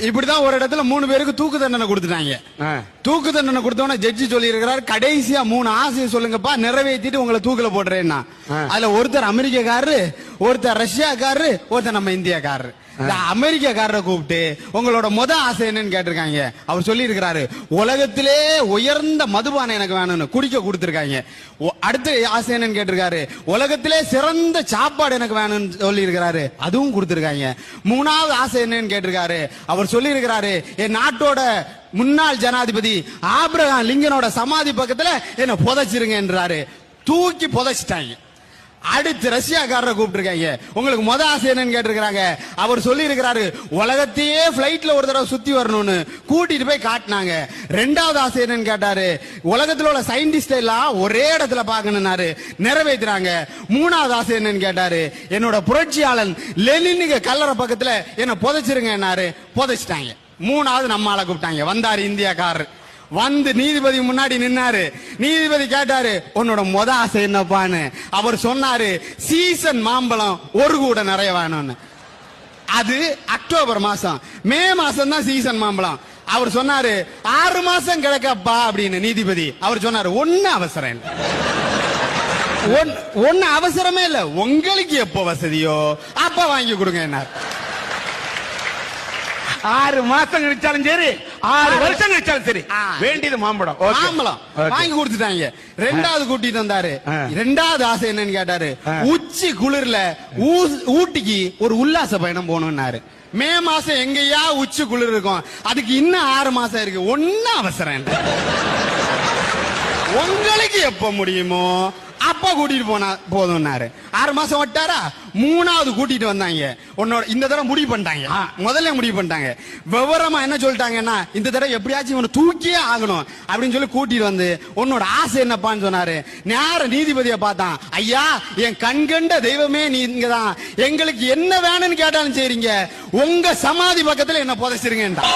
இப்படிதான் ஒரு இடத்துல 3 பேருக்கு தூக்கு தண்டனை கொடுத்துட்டாங்க. தூக்கு தண்டனை கொடுத்தவன ஜட்ஜி சொல்லி இருக்கிறார், கடைசியா 3 ஆசையை சொல்லுங்கப்பா, நிறைவேற்றிட்டு உங்களை தூக்குல போடுறேன்னா. அதுல ஒருத்தர் அமெரிக்காக்காரரு, ஒருத்தர் ரஷ்யாக்காரரு, ஒருத்தர் நம்ம இந்தியாக்காரரு. அமெரிக்காக்காரரை கூப்பிட்டு உங்களோட ஆசை என்னன்னு கேட்டிருக்காங்க. அவர் சொல்லி இருக்கிறாரு, உலகத்திலே உயர்ந்த மதுபானம் எனக்கு வேணும்னு குடிக்க கொடுத்திருக்காங்க. அடுத்த ஆசை என்னன்னு கேட்டிருக்காரு, உலகத்திலே சிறந்த சாப்பாடு எனக்கு வேணும்னு சொல்லி இருக்கிறாரு, அதுவும் கொடுத்திருக்காங்க. 3வது ஆசை என்னன்னு கேட்டிருக்காரு. அவர் சொல்லி இருக்கிறாரு, என் நாட்டோட முன்னாள் ஜனாதிபதி ஆபிரகாம் லிங்கனோட சமாதி பக்கத்துல என்ன புதைச்சிருங்க என்றாரு. தூக்கி புதைச்சிட்டாங்க. அடுத்து ரஷ்யாக்காரரை கூப்பிட்டுருக்காங்க, உங்களுக்கு ஆசை என்னன்னு கேட்டிருக்காங்க. அவர் சொல்லி இருக்கிறாரு, உலகத்தையே பிளைட்ல ஒரு தடவை சுத்தி வரணும்னு கூட்டிட்டு போய் காட்டினாங்க. 2வது ஆசை என்னன்னு கேட்டாரு, உலகத்துல உள்ள சயின்டிஸ்ட் எல்லாம் ஒரே இடத்துல பாக்கணும்னாரு, நிறைவேற்றுறாங்க. 3வது ஆசை என்னன்னு கேட்டாரு, என்னோட புரட்சியாளன் லெனினுக்கு கல்லறை பக்கத்துல என்ன புதைச்சிருங்கன்னாரு, புதைச்சிட்டாங்க. 3வது நம்ம ஆளை கூப்பிட்டாங்க. வந்தாரு இந்தியாக்காரர், வந்து நீதிபதி முன்னாடி நின்னாரு. நீதிபதி கேட்டாரு, உன்னோட ஆசை என்னப்பான்னு. அவர் சொன்னாரு, சீசன் மாம்பழம் ஒரு கூட நிறைய வேணும்னு. அது அக்டோபர் மாசம், மே மாசம் தான் சீசன் மாம்பழம். அவர் சொன்னாரு, 6 மாசம் கிடைக்கப்பா அப்படின்னு. நீதிபதி அவர் சொன்னாரு, ஒண்ணு அவசரம் இல்லை, ஒண்ணு அவசரமே இல்ல, உங்களுக்கு எப்போ வசதியோ அப்ப வாங்கி கொடுங்க என்ன. 6 மாசம் கழிச்சாலும் சரி, 6 வருஷம் கழிச்சாலும் சரி, வேண்டியது மாம்பழம் வாங்கி கொடுத்துட்டாங்க. 2வது கூட்டிட்டு வந்தாரு. 2வது ஆசை என்னன்னு கேட்டாரு, உச்சி குளிர்ல ஊட்டிக்கு ஒரு உல்லாச பயணம் போகணும்னாரு. மே மாசம் எங்கயா உச்சி குளிர் இருக்கும், அதுக்கு இன்னும் 6 மாசம் இருக்கு, ஒன்னும் அவசரம் இல்லை, உங்களுக்கு எப்ப முடியுமோ அப்பா கூட்டிட்டு போனா போதும்னாரு. 6 மாசம் விட்டாரா. 3வது கூட்டிட்டு வந்தாங்க. உன்னோட இந்த தடவை முடிவு பண்ணிட்டாங்க, முதல்ல முடிவு பண்ணிட்டாங்க. விவரமா என்ன சொல்லிட்டாங்கன்னா, இந்த தடவை எப்படியாச்சும் இவனை தூக்கியே ஆகணும் அப்படின்னு சொல்லி கூட்டிட்டு வந்து, உன்னோட ஆசை என்னப்பான்னு சொன்னாரு. நேர நீதிபதியை பார்த்தான். ஐயா, என் கண்கண்ட தெய்வமே நீங்க தான், எங்களுக்கு என்ன வேணும்னு கேட்டாலும் சரிங்க, உங்க சமாதி பக்கத்துல என்ன புதைச்சிருங்கன்றா.